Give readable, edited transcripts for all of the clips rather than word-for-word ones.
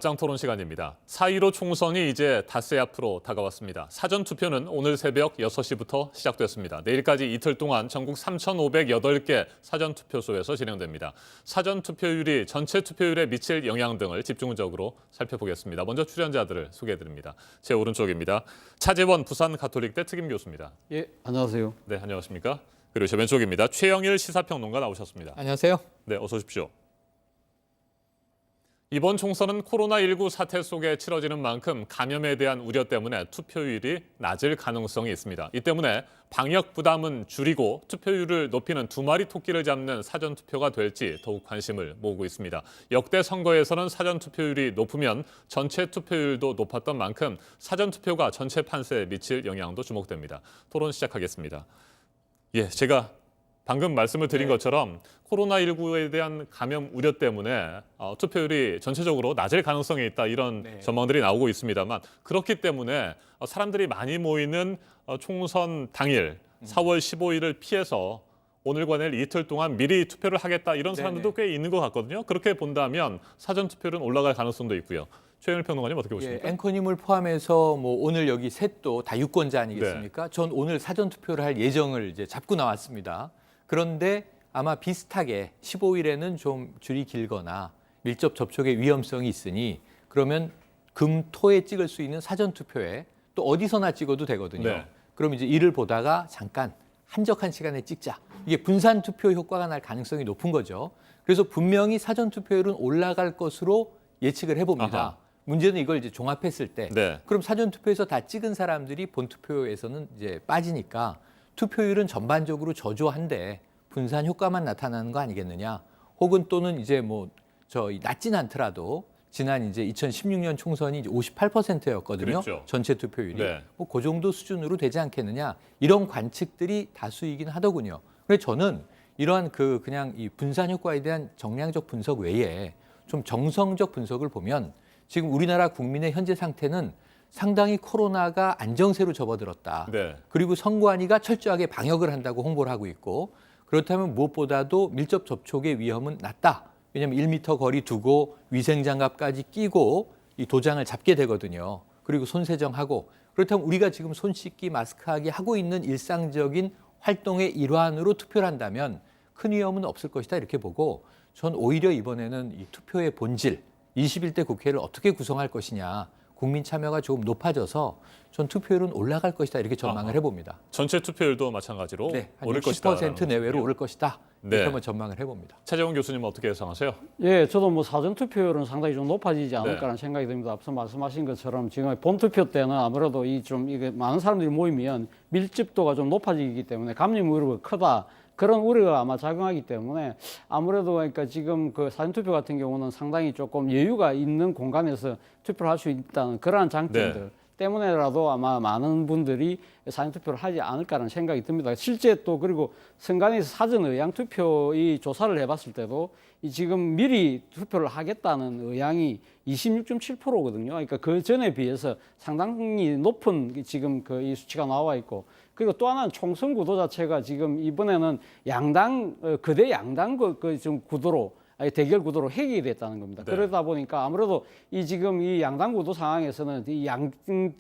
짱 토론 시간입니다. 4.15 총선이 이제 닷새 앞으로 다가왔습니다. 사전투표는 오늘 새벽 6시부터 시작됐습니다. 내일까지 이틀 동안 전국 3,508개 사전투표소에서 진행됩니다. 사전투표율이 전체 투표율에 미칠 영향 등을 집중적으로 살펴보겠습니다. 먼저 출연자들을 소개해드립니다. 제 오른쪽입니다. 차재원 부산 가톨릭대 특임 교수입니다. 예, 안녕하세요. 네, 안녕하십니까? 그리고 제 왼쪽입니다. 최영일 시사평론가 나오셨습니다. 안녕하세요. 네, 어서 오십시오. 이번 총선은 코로나19 사태 속에 치러지는 만큼 감염에 대한 우려 때문에 투표율이 낮을 가능성이 있습니다. 이 때문에 방역 부담은 줄이고 투표율을 높이는 두 마리 토끼를 잡는 사전투표가 될지 더욱 관심을 모으고 있습니다. 역대 선거에서는 사전투표율이 높으면 전체 투표율도 높았던 만큼 사전투표가 전체 판세에 미칠 영향도 주목됩니다. 토론 시작하겠습니다. 예, 제가 방금 말씀을 드린 것처럼 코로나19에 대한 감염 우려 때문에 투표율이 전체적으로 낮을 가능성이 있다 이런 전망들이 나오고 있습니다만 그렇기 때문에 사람들이 많이 모이는 총선 당일 4월 15일을 피해서 오늘과 내일 이틀 동안 미리 투표를 하겠다 이런 사람들도 꽤 있는 것 같거든요. 그렇게 본다면 사전투표율은 올라갈 가능성도 있고요. 최영일 평론가님 어떻게 보십니까? 앵커님을 포함해서 뭐 오늘 여기 셋도 다 유권자 아니겠습니까? 전 오늘 사전투표를 할 예정을 이제 잡고 나왔습니다. 그런데 아마 비슷하게 15일에는 좀 줄이 길거나 밀접 접촉의 위험성이 있으니 그러면 금, 토에 찍을 수 있는 사전투표에 또 어디서나 찍어도 되거든요. 네. 그럼 이제 이를 보다가 잠깐 한적한 시간에 찍자. 이게 분산투표 효과가 날 가능성이 높은 거죠. 그래서 분명히 사전투표율은 올라갈 것으로 예측을 해봅니다. 아하. 문제는 이걸 이제 종합했을 때 네. 그럼 사전투표에서 다 찍은 사람들이 본투표에서는 이제 빠지니까 투표율은 전반적으로 저조한데 분산 효과만 나타나는 거 아니겠느냐? 혹은 또는 이제 뭐 낮진 않더라도 지난 이제 2016년 총선이 이제 58%였거든요. 그랬죠. 전체 투표율이. 네. 뭐 그 정도 수준으로 되지 않겠느냐? 이런 관측들이 다수이긴 하더군요. 그래서 저는 이러한 그냥 이 분산 효과에 대한 정량적 분석 외에 좀 정성적 분석을 보면 지금 우리나라 국민의 현재 상태는 상당히 코로나가 안정세로 접어들었다. 네. 그리고 선관위가 철저하게 방역을 한다고 홍보를 하고 있고 그렇다면 무엇보다도 밀접 접촉의 위험은 낮다. 왜냐하면 1m 거리 두고 위생장갑까지 끼고 이 도장을 잡게 되거든요. 그리고 손 세정하고 그렇다면 우리가 지금 손 씻기, 마스크하기 하고 있는 일상적인 활동의 일환으로 투표를 한다면 큰 위험은 없을 것이다 이렇게 보고 전 오히려 이번에는 이 투표의 본질 21대 국회를 어떻게 구성할 것이냐 국민 참여가 조금 높아져서 전 투표율은 올라갈 것이다 이렇게 전망을 해봅니다. 전체 투표율도 마찬가지로 네, 오를 한 것이다. 60% 내외로 오를 것이다. 이렇게 네. 한번 전망을 해봅니다. 차재원 교수님 어떻게 예상하세요? 예, 저도 뭐 사전투표율은 상당히 좀 높아지지 않을까라는 네. 생각이 듭니다. 앞서 말씀하신 것처럼 지금 본투표 때는 아무래도 이게 많은 사람들이 모이면 밀집도가 좀 높아지기 때문에 감염 우려가 크다. 그런 우려가 아마 작용하기 때문에 아무래도 그러니까 지금 그 사전투표 같은 경우는 상당히 조금 여유가 있는 공간에서 투표를 할 수 있다는 그러한 장점들 네. 때문에라도 아마 많은 분들이 사전투표를 하지 않을까라는 생각이 듭니다. 실제 또 그리고 선관위에서 사전 의향 투표 이 조사를 해봤을 때도 이 지금 미리 투표를 하겠다는 의향이 26.7%거든요. 그러니까 그 전에 비해서 상당히 높은 지금 그 이 수치가 나와 있고 그리고 또 하나는 총선 구도 자체가 지금 이번에는 양당 거대 양당 좀 구도로 대결 구도로 해결이 됐다는 겁니다. 네. 그러다 보니까 아무래도 이 지금 이 양당 구도 상황에서는 이 양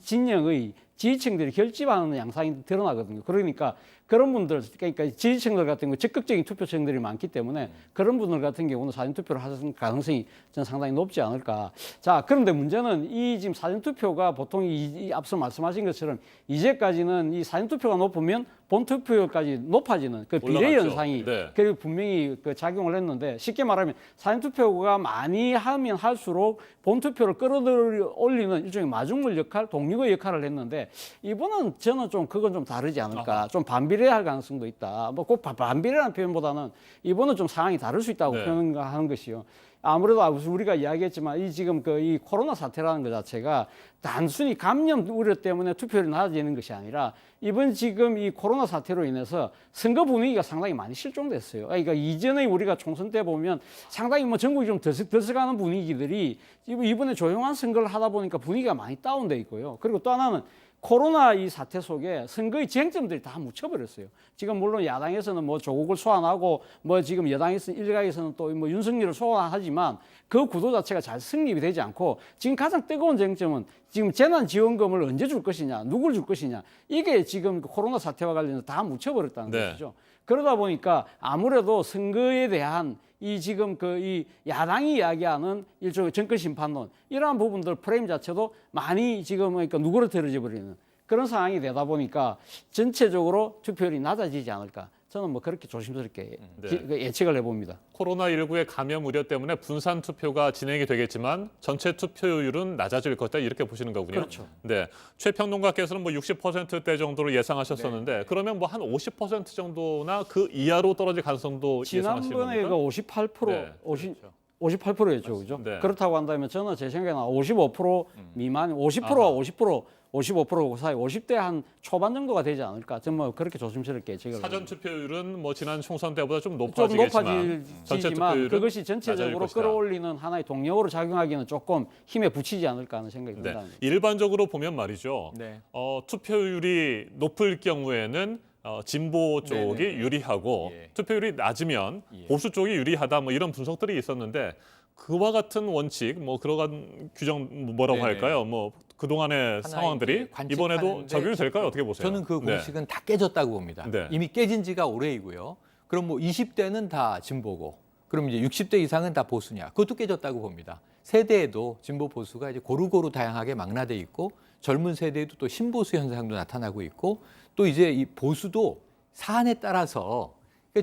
진영의 지지층들이 결집하는 양상이 드러나거든요. 그러니까 그런 분들, 그러니까 지지층들 같은 경우 적극적인 투표층들이 많기 때문에 그런 분들 같은 경우는 사전투표를 하는 가능성이 저는 상당히 높지 않을까. 자, 그런데 문제는 이 지금 사전투표가 보통 이 앞서 말씀하신 것처럼 이제까지는 이 사전투표가 높으면 본투표율까지 높아지는 그 비례 올라갔죠. 현상이 네. 그리고 분명히 그 작용을 했는데 쉽게 말하면 사전투표가 많이 하면 할수록 본투표를 끌어올리는 일종의 마중물 역할, 동력의 역할을 했는데 이번은 저는 좀 그건 좀 다르지 않을까. 좀 반비례할 가능성도 있다. 뭐 꼭 반비례라는 표현보다는 이번은 좀 상황이 다를 수 있다고 네. 표현하는 것이요. 아무래도 우리가 이야기했지만 이 지금 이 코로나 사태라는 것 자체가 단순히 감염 우려 때문에 투표율이 낮아지는 것이 아니라 이번 지금 이 코로나 사태로 인해서 선거 분위기가 상당히 많이 실종됐어요. 그러니까 이전에 우리가 총선 때 보면 상당히 뭐 전국이 좀 들썩하는 분위기들이 이번에 조용한 선거를 하다 보니까 분위기가 많이 다운돼 있고요. 그리고 또 하나는 코로나 이 사태 속에 선거의 쟁점들이 다 묻혀버렸어요. 지금 물론 야당에서는 뭐 조국을 소환하고 뭐 지금 여당에서 일각에서는 또 뭐 윤석열을 소환하지만 그 구도 자체가 잘 성립이 되지 않고 지금 가장 뜨거운 쟁점은 지금 재난지원금을 언제 줄 것이냐, 누굴 줄 것이냐 이게 지금 코로나 사태와 관련해서 다 묻혀버렸다는 네. 것이죠. 그러다 보니까 아무래도 선거에 대한 이 지금 그 이 야당이 이야기하는 일종의 정권 심판론 이러한 부분들 프레임 자체도 많이 지금 그러니까 누그러뜨려져 버리는 그런 상황이 되다 보니까 전체적으로 투표율이 낮아지지 않을까 저는 뭐 그렇게 조심스럽게 네. 예측을 해봅니다. 코로나19의 감염 우려 때문에 분산 투표가 진행이 되겠지만 전체 투표율은 낮아질 것이다 이렇게 보시는 거군요. 그렇죠. 네, 최평론가께서는 뭐 60%대 정도로 예상하셨었는데 그러면 뭐 한 50% 정도나 그 이하로 떨어질 가능성도 예상하시는 지난번에 그 겁니까? 58% 네. 58%였죠, 그죠? 네. 그렇다고 한다면 저는 제 생각에는 55% 미만, 50%와 55% 그 사이 50대 한 초반 정도가 되지 않을까. 저는 뭐 그렇게 조심스럽게 예측을 사전 합니다. 투표율은 뭐 지난 총선 때보다 좀 좀 높아지겠지만 전체 높아지지만 투표율은 그것이 낮아질 전체적으로 것이다. 끌어올리는 하나의 동력으로 작용하기는 조금 힘에 부치지 않을까 하는 생각이 네, 듭니다. 일반적으로 보면 말이죠. 네. 투표율이 높을 경우에는 진보 쪽이 네네네. 유리하고 예. 투표율이 낮으면 예. 보수 쪽이 유리하다 뭐 이런 분석들이 있었는데 그와 같은 원칙 뭐 그러한 규정 뭐라고 네네. 할까요? 뭐 그동안의 상황들이 이제 관측하는데 이번에도 적용이 될까요? 어떻게 보세요? 저는 그 네. 공식은 다 깨졌다고 봅니다. 네. 이미 깨진 지가 오래이고요. 그럼 뭐 20대는 다 진보고, 그럼 이제 60대 이상은 다 보수냐? 그것도 깨졌다고 봅니다. 세대에도 진보 보수가 이제 고루고루 다양하게 망라돼 있고, 젊은 세대에도 또 신보수 현상도 나타나고 있고, 또 이제 이 보수도 사안에 따라서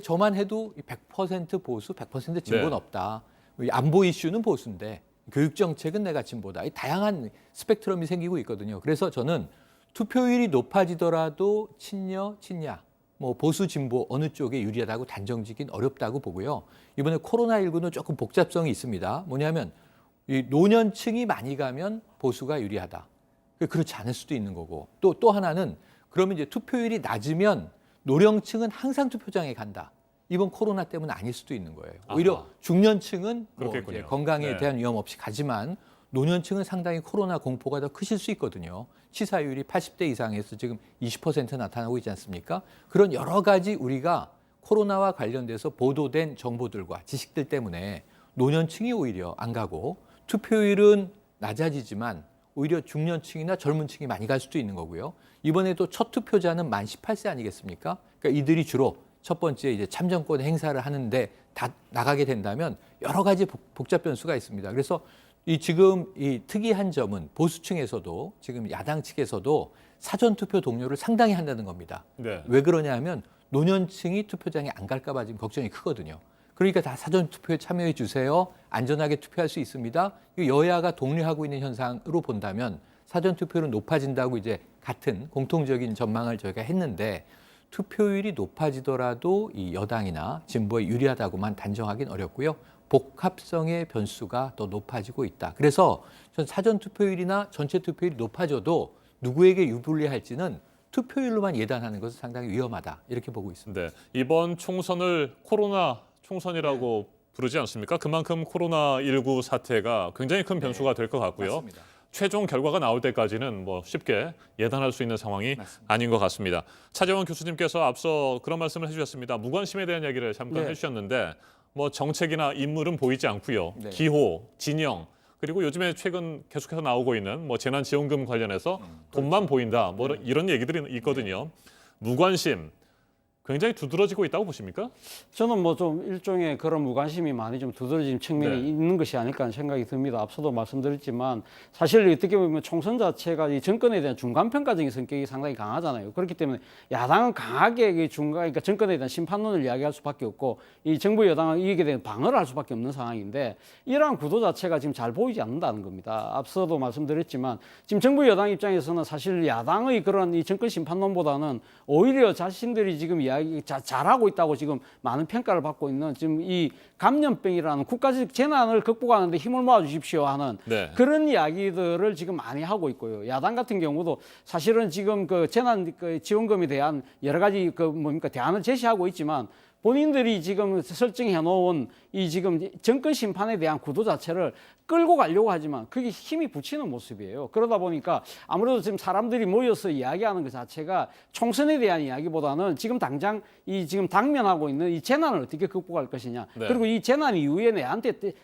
저만 해도 100% 보수, 100% 진보는 네. 없다. 안보 이슈는 보수인데 교육 정책은 내가 진보다. 이 다양한 스펙트럼이 생기고 있거든요. 그래서 저는 투표율이 높아지더라도 친여, 친야, 뭐 보수, 진보 어느 쪽에 유리하다고 단정짓긴 어렵다고 보고요. 이번에 코로나19는 조금 복잡성이 있습니다. 뭐냐면 이 노년층이 많이 가면 보수가 유리하다. 그렇지 않을 수도 있는 거고. 또 하나는 그러면 이제 투표율이 낮으면 노령층은 항상 투표장에 간다. 이번 코로나 때문은 아닐 수도 있는 거예요. 오히려 아하. 중년층은 뭐 그렇겠군요. 이제 건강에 네. 대한 위험 없이 가지만 노년층은 상당히 코로나 공포가 더 크실 수 있거든요. 치사율이 80대 이상에서 지금 20% 나타나고 있지 않습니까? 그런 여러 가지 우리가 코로나와 관련돼서 보도된 정보들과 지식들 때문에 노년층이 오히려 안 가고 투표율은 낮아지지만 오히려 중년층이나 젊은 층이 많이 갈 수도 있는 거고요. 이번에도 첫 투표자는 만 18세 아니겠습니까? 그러니까 이들이 주로 첫 번째 이제 참정권 행사를 하는데 다 나가게 된다면 여러 가지 복잡 변수가 있습니다. 그래서 지금 이 특이한 점은 보수층에서도 지금 야당 측에서도 사전 투표 동료를 상당히 한다는 겁니다. 네. 왜 그러냐면 노년층이 투표장에 안 갈까 봐 지금 걱정이 크거든요. 그러니까 다 사전 투표에 참여해 주세요. 안전하게 투표할 수 있습니다. 여야가 독려하고 있는 현상으로 본다면 사전 투표율은 높아진다고 이제 같은 공통적인 전망을 저희가 했는데 투표율이 높아지더라도 이 여당이나 진보에 유리하다고만 단정하기는 어렵고요. 복합성의 변수가 더 높아지고 있다. 그래서 전 사전 투표율이나 전체 투표율이 높아져도 누구에게 유불리할지는 투표율로만 예단하는 것은 상당히 위험하다. 이렇게 보고 있습니다. 네, 이번 총선을 코로나 총선이라고 부르지 않습니까? 그만큼 코로나19 사태가 굉장히 큰 변수가 될 것 같고요. 맞습니다. 최종 결과가 나올 때까지는 뭐 쉽게 예단할 수 있는 상황이 맞습니다. 아닌 것 같습니다. 차재원 교수님께서 앞서 그런 말씀을 해주셨습니다. 무관심에 대한 얘기를 잠깐 네. 해주셨는데 뭐 정책이나 인물은 보이지 않고요. 네. 기호, 진영 그리고 요즘에 최근 계속해서 나오고 있는 뭐 재난지원금 관련해서 돈만 보인다. 뭐 이런 얘기들이 있거든요. 무관심 굉장히 두드러지고 있다고 보십니까? 저는 뭐 좀 일종의 그런 무관심이 많이 좀 두드러진 측면이 네. 있는 것이 아닐까 하는 생각이 듭니다. 앞서도 말씀드렸지만 사실 어떻게 보면 총선 자체가 이 정권에 대한 중간평가적인 성격이 상당히 강하잖아요. 그렇기 때문에 야당은 강하게 이 그러니까 정권에 대한 심판론을 이야기할 수밖에 없고 이 정부 여당은 이익에 대한 방어를 할 수밖에 없는 상황인데 이러한 구도 자체가 지금 잘 보이지 않는다는 겁니다. 앞서도 말씀드렸지만 지금 정부 여당 입장에서는 사실 야당의 그런 이 정권 심판론보다는 오히려 자신들이 지금 잘하고 있다고 지금 많은 평가를 받고 있는 지금 이 감염병이라는 국가적 재난을 극복하는데 힘을 모아 주십시오 하는 네. 그런 이야기들을 지금 많이 하고 있고요. 야당 같은 경우도 사실은 지금 그 재난 지원금에 대한 여러 가지 대안을 제시하고 있지만 본인들이 지금 설정해 놓은 이 지금 정권 심판에 대한 구도 자체를 끌고 가려고 하지만 그게 힘이 붙이는 모습이에요. 그러다 보니까 아무래도 지금 사람들이 모여서 이야기하는 것 자체가 총선에 대한 이야기보다는 지금 당장 이 지금 당면하고 있는 이 재난을 어떻게 극복할 것이냐. 네. 그리고 이 재난 이후에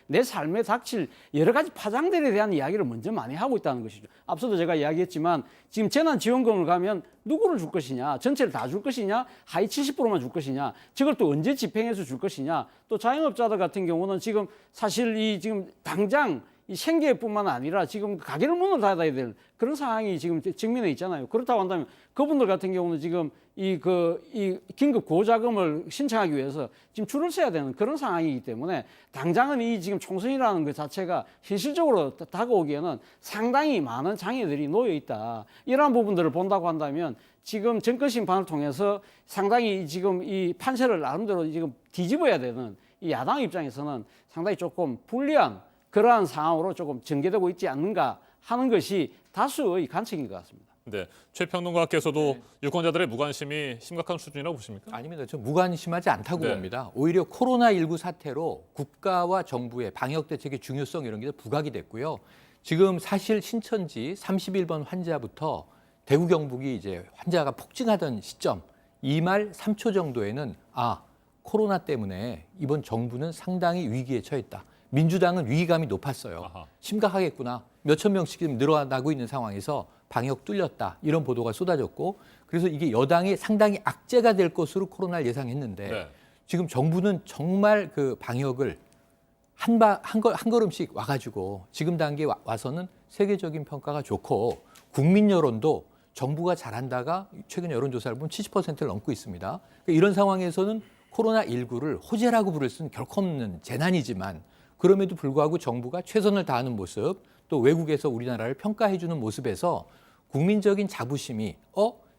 내 삶에 닥칠 여러 가지 파장들에 대한 이야기를 먼저 많이 하고 있다는 것이죠. 앞서도 제가 이야기했지만 지금 재난지원금을 가면 누구를 줄 것이냐, 전체를 다 줄 것이냐, 하위 70%만 줄 것이냐, 저걸 또 언제 집행해서 줄 것이냐, 또 자영업자들 같은 경우는 지금 사실 이 지금 당장 이 생계뿐만 아니라 지금 가게를 문을 닫아야 될 그런 상황이 지금 직면해 있잖아요. 그렇다고 한다면 그분들 같은 경우는 지금 이 긴급 구호자금을 신청하기 위해서 지금 줄을 서야 되는 그런 상황이기 때문에 당장은 이 지금 총선이라는 것 자체가 현실적으로 다가오기에는 상당히 많은 장애들이 놓여 있다. 이러한 부분들을 본다고 한다면 지금 정권 심판을 통해서 상당히 지금 이 판세를 나름대로 지금 뒤집어야 되는 이 야당 입장에서는 상당히 조금 불리한 그러한 상황으로 조금 전개되고 있지 않는가 하는 것이 다수의 관측인 것 같습니다. 네, 최 평론가께서도 유권자들의 무관심이 심각한 수준이라고 보십니까? 아닙니다. 저 무관심하지 않다고 네. 봅니다. 오히려 코로나19 사태로 국가와 정부의 방역 대책의 중요성 이런 게 부각이 됐고요. 지금 사실 신천지 31번 환자부터 대구 경북이 이제 환자가 폭증하던 시점 2말 3초 정도에는 코로나 때문에 이번 정부는 상당히 위기에 처했다. 민주당은 위기감이 높았어요. 아하. 심각하겠구나. 몇천 명씩 지금 늘어나고 있는 상황에서 방역 뚫렸다. 이런 보도가 쏟아졌고 그래서 이게 여당이 상당히 악재가 될 것으로 코로나를 예상했는데 네. 지금 정부는 정말 그 방역을 한 걸음씩 와가지고 지금 단계에 와서는 세계적인 평가가 좋고 국민 여론도 정부가 잘한다가 최근 여론조사를 보면 70%를 넘고 있습니다. 그러니까 이런 상황에서는 코로나19를 호재라고 부를 수는 결코 없는 재난이지만 그럼에도 불구하고 정부가 최선을 다하는 모습 또 외국에서 우리나라를 평가해주는 모습에서 국민적인 자부심이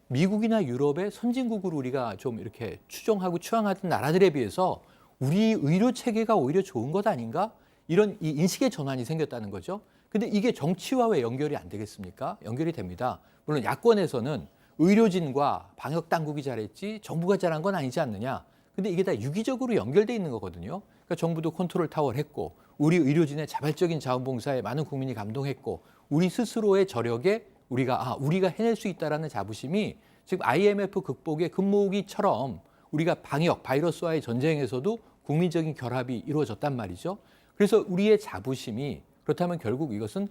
미국이나 유럽의 선진국으로 우리가 좀 이렇게 추종하고 추앙하던 나라들에 비해서 우리 의료 체계가 오히려 좋은 것 아닌가? 이런 이 인식의 전환이 생겼다는 거죠. 근데 이게 정치와 왜 연결이 안 되겠습니까? 연결이 됩니다. 물론 야권에서는 의료진과 방역 당국이 잘했지 정부가 잘한 건 아니지 않느냐. 근데 이게 다 유기적으로 연결돼 있는 거거든요. 그러니까 정부도 컨트롤 타워를 했고 우리 의료진의 자발적인 자원봉사에 많은 국민이 감동했고 우리 스스로의 저력에 우리가 해낼 수 있다라는 자부심이 지금 IMF 극복의 금모으기처럼 우리가 방역 바이러스와의 전쟁에서도 국민적인 결합이 이루어졌단 말이죠. 그래서 우리의 자부심이 그렇다면 결국 이것은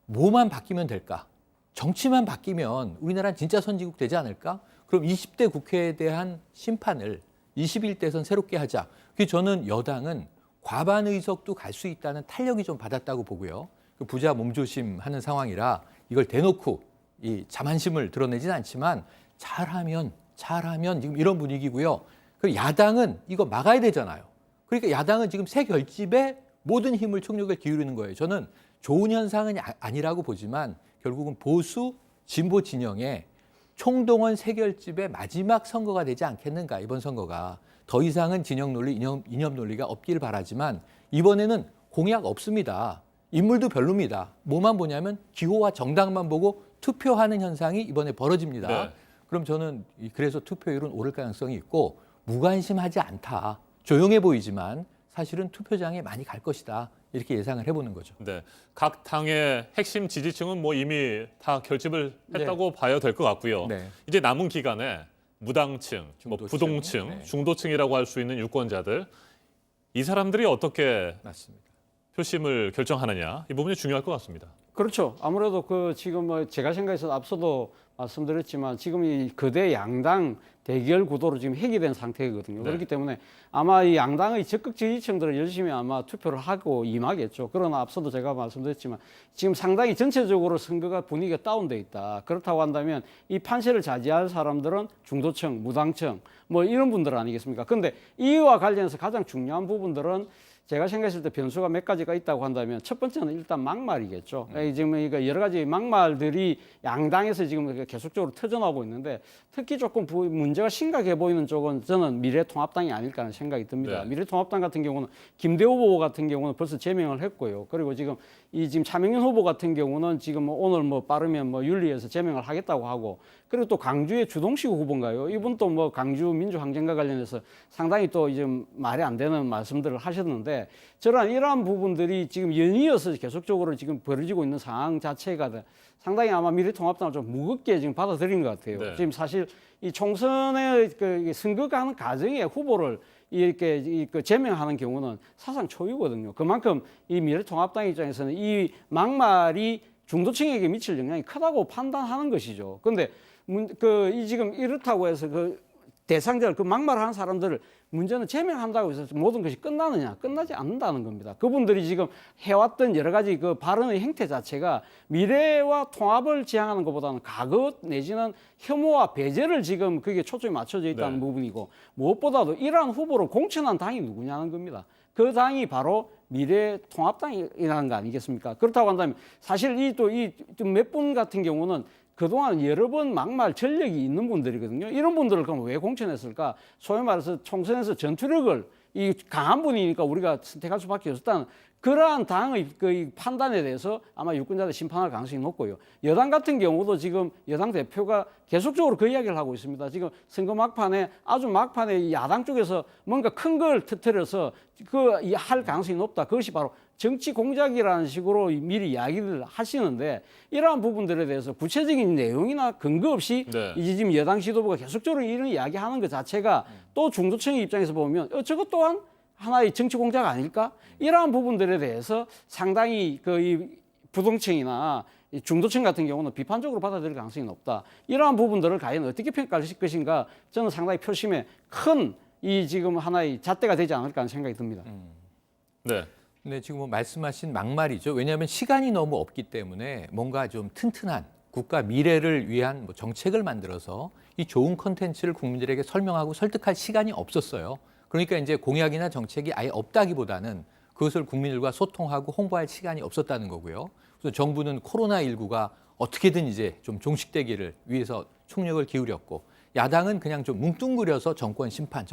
뭐만 바뀌면 될까? 정치만 바뀌면 우리나라는 진짜 선진국 되지 않을까? 그럼 20대 국회에 대한 심판을 21대선 새롭게 하자. 그게 저는 여당은 과반 의석도 갈 수 있다는 탄력이 좀 받았다고 보고요. 부자 몸조심하는 상황이라 이걸 대놓고 이 자만심을 드러내진 않지만 잘하면 지금 이런 분위기고요. 그리고 야당은 이거 막아야 되잖아요. 그러니까 야당은 지금 새 결집에 모든 힘을 총력을 기울이는 거예요. 저는 좋은 현상은 아니라고 보지만 결국은 보수 진보 진영의 총동원 새 결집의 마지막 선거가 되지 않겠는가 이번 선거가. 더 이상은 진영 논리, 이념 논리가 없길 바라지만 이번에는 공약 없습니다. 인물도 별로입니다. 뭐만 보냐면 기호와 정당만 보고 투표하는 현상이 이번에 벌어집니다. 네. 그럼 저는 그래서 투표율은 오를 가능성이 있고 무관심하지 않다. 조용해 보이지만 사실은 투표장에 많이 갈 것이다. 이렇게 예상을 해보는 거죠. 네, 각 당의 핵심 지지층은 뭐 이미 다 결집을 했다고 봐야 될 것 같고요. 네. 이제 남은 기간에 무당층, 중도층, 부동층, 네. 중도층이라고 할 수 있는 유권자들 이 사람들이 어떻게 맞습니다. 표심을 결정하느냐 이 부분이 중요할 것 같습니다. 그렇죠. 아무래도 지금 제가 생각해서 앞서도 말씀드렸지만 지금 이 거대 양당 대결 구도로 지금 해결된 상태거든요. 네. 그렇기 때문에 아마 이 양당의 적극 지지층들은 열심히 아마 투표를 하고 임하겠죠. 그러나 앞서도 제가 말씀드렸지만 지금 상당히 전체적으로 선거가 분위기가 다운돼 있다. 그렇다고 한다면 이 판세를 자제할 사람들은 중도층, 무당층 뭐 이런 분들 아니겠습니까? 근데 이와 관련해서 가장 중요한 부분들은 제가 생각했을 때 변수가 몇 가지가 있다고 한다면 첫 번째는 일단 막말이겠죠. 지금 이거 여러 가지 막말들이 양당에서 지금 계속적으로 터져나오고 있는데 특히 조금 문제가 심각해 보이는 쪽은 저는 미래통합당이 아닐까 하는 생각이 듭니다. 네. 미래통합당 같은 경우는 김대호 후보 같은 경우는 벌써 제명을 했고요. 그리고 지금 차명현 후보 같은 경우는 지금 오늘 빠르면 윤리에서 제명을 하겠다고 하고 그리고 또 강주의 주동식 후보인가요? 이분 또 강주 민주항쟁과 관련해서 상당히 또 이제 말이 안 되는 말씀들을 하셨는데 있는데 이러한 부분들이 지금 연이어서 계속적으로 지금 벌어지고 있는 상황 자체가 상당히 아마 미래통합당을 좀 무겁게 지금 받아들인 것 같아요. 네. 지금 사실 이 총선에 선거하는 과정에 후보를 이렇게 제명하는 경우는 사상 초유거든요. 그만큼 이 미래통합당 입장에서는 이 막말이 중도층에게 미칠 영향이 크다고 판단하는 것이죠. 그런데 이 지금 이렇다고 해서 대상자를 막말하는 사람들을 문제는 제명한다고 해서 모든 것이 끝나느냐? 끝나지 않는다는 겁니다. 그분들이 지금 해왔던 여러 가지 발언의 행태 자체가 미래와 통합을 지향하는 것보다는 과거 내지는 혐오와 배제를 지금 그게 초점이 맞춰져 있다는 부분이고 무엇보다도 이러한 후보를 공천한 당이 누구냐는 겁니다. 그 당이 바로 미래통합당이라는 거 아니겠습니까? 그렇다고 한다면 사실 이 몇 분 같은 경우는 그동안 여러 번 막말 전력이 있는 분들이거든요. 이런 분들을 그럼 왜 공천했을까? 소위 말해서 총선에서 전투력을 강한 분이니까 우리가 선택할 수밖에 없었다는 그러한 당의 판단에 대해서 아마 유권자들 심판할 가능성이 높고요. 여당 같은 경우도 지금 여당 대표가 계속적으로 그 이야기를 하고 있습니다. 지금 선거 막판에 아주 막판에 야당 쪽에서 뭔가 큰 걸 터뜨려서 할 가능성이 높다. 그것이 바로 정치 공작이라는 식으로 미리 이야기를 하시는데 이러한 부분들에 대해서 구체적인 내용이나 근거 없이 이제 지금 여당 지도부가 계속적으로 이런 이야기하는 것 자체가 또 중도층의 입장에서 보면 저것 또한 하나의 정치 공작 아닐까? 이러한 부분들에 대해서 상당히 이 부동층이나 중도층 같은 경우는 비판적으로 받아들일 가능성이 높다. 이러한 부분들을 과연 어떻게 평가할 것인가 저는 상당히 표심에 큰 지금 하나의 잣대가 되지 않을까 하는 생각이 듭니다. 네. 네, 지금 말씀하신 막말이죠. 왜냐하면 시간이 너무 없기 때문에 뭔가 좀 튼튼한 국가 미래를 위한 정책을 만들어서 이 좋은 콘텐츠를 국민들에게 설명하고 설득할 시간이 없었어요. 그러니까 이제 공약이나 정책이 아예 없다기보다는 그것을 국민들과 소통하고 홍보할 시간이 없었다는 거고요. 그래서 정부는 코로나19가 어떻게든 이제 좀 종식되기를 위해서 총력을 기울였고 야당은 그냥 좀 뭉뚱그려서 정권 심판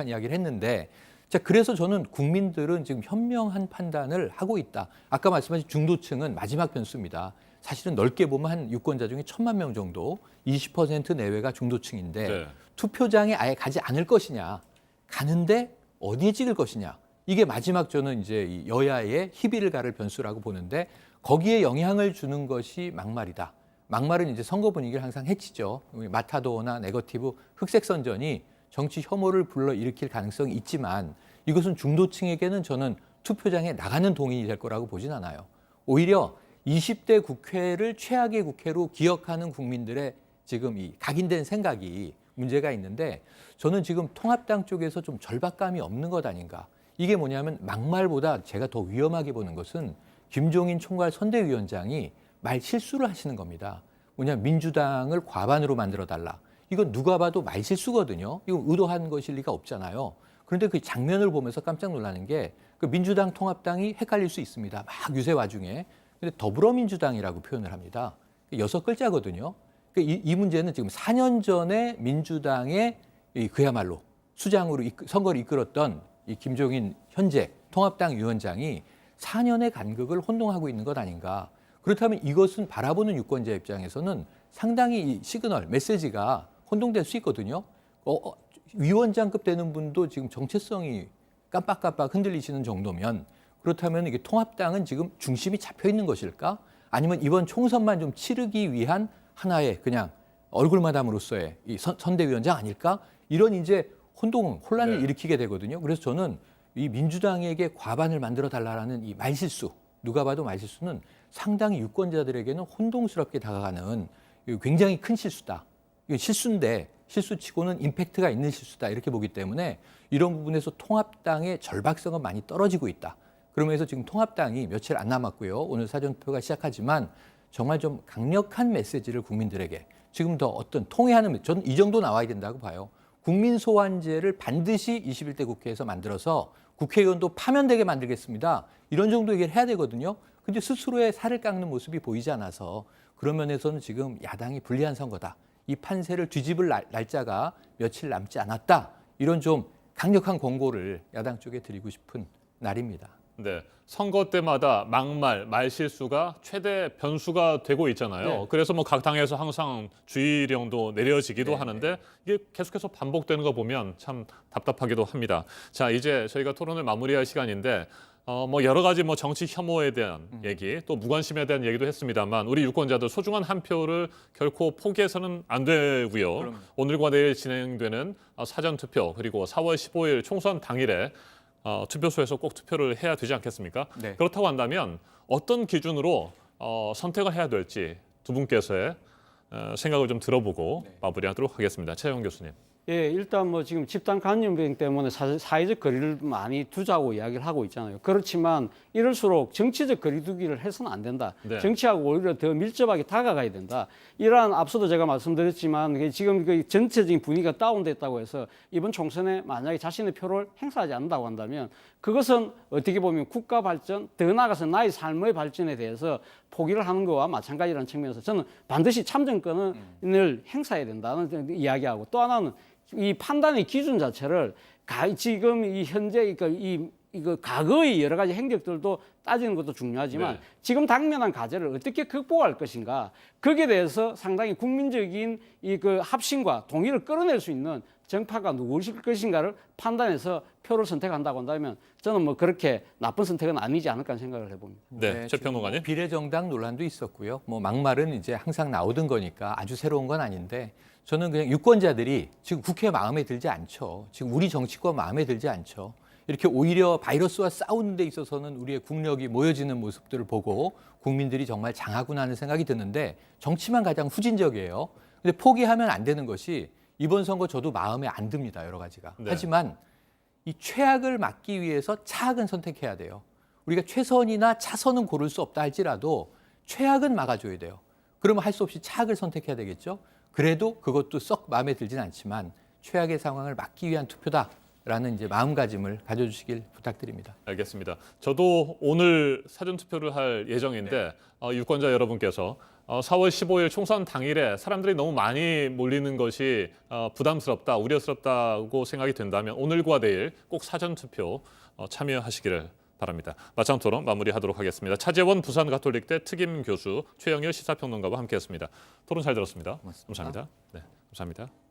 이야기를 했는데 자, 그래서 저는 국민들은 지금 현명한 판단을 하고 있다. 아까 말씀하신 중도층은 마지막 변수입니다. 사실은 넓게 보면 한 유권자 중에 1,000만 명 정도, 20% 내외가 중도층인데 투표장에 아예 가지 않을 것이냐, 가는데 어디에 찍을 것이냐. 이게 마지막 저는 이제 여야의 희비를 가를 변수라고 보는데 거기에 영향을 주는 것이 막말이다. 막말은 이제 선거 분위기를 항상 해치죠. 마타도어나 네거티브 흑색 선전이 정치 혐오를 불러일으킬 가능성이 있지만 이것은 중도층에게는 저는 투표장에 나가는 동인이 될 거라고 보진 않아요. 오히려 20대 국회를 최악의 국회로 기억하는 국민들의 지금 이 각인된 생각이 문제가 있는데 저는 지금 통합당 쪽에서 좀 절박감이 없는 것 아닌가. 이게 뭐냐면 막말보다 제가 더 위험하게 보는 것은 김종인 총괄 선대위원장이 말 실수를 하시는 겁니다. 뭐냐면 민주당을 과반으로 만들어달라. 이건 누가 봐도 말실수거든요. 이거 의도한 것일 리가 없잖아요. 그런데 그 장면을 보면서 깜짝 놀라는 게 그 민주당 통합당이 헷갈릴 수 있습니다. 막 유세 와중에. 근데 더불어민주당이라고 표현을 합니다. 6글자거든요. 이 문제는 지금 4년 전에 민주당의 그야말로 수장으로 선거를 이끌었던 이 김종인 현재 통합당 위원장이 4년의 간극을 혼동하고 있는 것 아닌가. 그렇다면 이것은 바라보는 유권자 입장에서는 상당히 이 시그널, 메시지가 혼동될 수 있거든요. 위원장급 되는 분도 지금 정체성이 깜빡깜빡 흔들리시는 정도면 그렇다면 이게 통합당은 지금 중심이 잡혀 있는 것일까? 아니면 이번 총선만 좀 치르기 위한 하나의 그냥 얼굴마담으로서의 이 선대위원장 아닐까? 이런 이제 혼란을 일으키게 되거든요. 그래서 저는 이 민주당에게 과반을 만들어 달라라는 이 말실수, 누가 봐도 말실수는 상당히 유권자들에게는 혼동스럽게 다가가는 굉장히 큰 실수다. 이거 실수인데 실수치고는 임팩트가 있는 실수다 이렇게 보기 때문에 이런 부분에서 통합당의 절박성은 많이 떨어지고 있다. 그러면서 지금 통합당이 며칠 안 남았고요. 오늘 사전투표가 시작하지만 정말 좀 강력한 메시지를 국민들에게 지금 더 어떤 통회하는 저는 이 정도 나와야 된다고 봐요. 국민 소환제를 반드시 21대 국회에서 만들어서 국회의원도 파면되게 만들겠습니다. 이런 정도 얘기를 해야 되거든요. 근데 스스로의 살을 깎는 모습이 보이지 않아서 그런 면에서는 지금 야당이 불리한 선거다. 이 판세를 뒤집을 날짜가 며칠 남지 않았다. 이런 좀 강력한 권고를 야당 쪽에 드리고 싶은 날입니다. 네, 선거 때마다 막말, 말실수가 최대 변수가 되고 있잖아요. 네. 그래서 뭐 각 당에서 항상 주의령도 내려지기도 하는데 이게 계속해서 반복되는 거 보면 참 답답하기도 합니다. 자, 이제 저희가 토론을 마무리할 시간인데 뭐 여러 가지 뭐 정치 혐오에 대한 얘기, 또 무관심에 대한 얘기도 했습니다만 우리 유권자들 소중한 한 표를 결코 포기해서는 안 되고요. 그럼요. 오늘과 내일 진행되는 사전 투표 그리고 4월 15일 총선 당일에 투표소에서 꼭 투표를 해야 되지 않겠습니까? 네. 그렇다고 한다면 어떤 기준으로 선택을 해야 될지 두 분께서의 생각을 좀 들어보고 마무리하도록 하겠습니다. 최영 교수님. 예, 일단 뭐 지금 집단 감염병 때문에 사회적 거리를 많이 두자고 이야기를 하고 있잖아요. 그렇지만 이럴수록 정치적 거리두기를 해서는 안 된다. 네. 정치하고 오히려 더 밀접하게 다가가야 된다. 이러한 앞서도 제가 말씀드렸지만 지금 그 전체적인 분위기가 다운됐다고 해서 이번 총선에 만약에 자신의 표를 행사하지 않는다고 한다면 그것은 어떻게 보면 국가 발전, 더 나아가서 나의 삶의 발전에 대해서 포기를 하는 것과 마찬가지라는 측면에서 저는 반드시 참정권을 행사해야 된다는 이야기하고 또 하나는 이 판단의 기준 자체를 지금 이 현재 이거 과거의 여러 가지 행적들도 따지는 것도 중요하지만 네. 지금 당면한 과제를 어떻게 극복할 것인가 거기에 대해서 상당히 국민적인 그 합심과 동의를 끌어낼 수 있는 정파가 누구일 것인가를 판단해서 표를 선택한다고 한다면 저는 뭐 그렇게 나쁜 선택은 아니지 않을까 하는 생각을 해봅니다. 네, 최평론가님. 비례정당 논란도 있었고요. 뭐 막말은 이제 항상 나오던 거니까 아주 새로운 건 아닌데 저는 그냥 유권자들이 지금 국회 마음에 들지 않죠. 지금 우리 정치권 마음에 들지 않죠. 이렇게 오히려 바이러스와 싸우는 데 있어서는 우리의 국력이 모여지는 모습들을 보고 국민들이 정말 장하구나 하는 생각이 드는데 정치만 가장 후진적이에요. 근데 포기하면 안 되는 것이 이번 선거 저도 마음에 안 듭니다. 여러 가지가. 네. 하지만 이 최악을 막기 위해서 차악은 선택해야 돼요. 우리가 최선이나 차선은 고를 수 없다 할지라도 최악은 막아줘야 돼요. 그러면 할 수 없이 차악을 선택해야 되겠죠. 그래도 그것도 썩 마음에 들진 않지만 최악의 상황을 막기 위한 투표다라는 이제 마음가짐을 가져주시길 부탁드립니다. 알겠습니다. 저도 오늘 사전 투표를 할 예정인데 유권자 여러분께서 4월 15일 총선 당일에 사람들이 너무 많이 몰리는 것이 부담스럽다, 우려스럽다고 생각이 든다면 오늘과 내일 꼭 사전 투표 참여하시기를 바랍니다. 마창 토론 마무리하도록 하겠습니다. 차재원 부산가톨릭대 특임 교수, 최영일 시사평론가와 함께했습니다. 토론 잘 들었습니다. 고맙습니다. 감사합니다. 네, 감사합니다.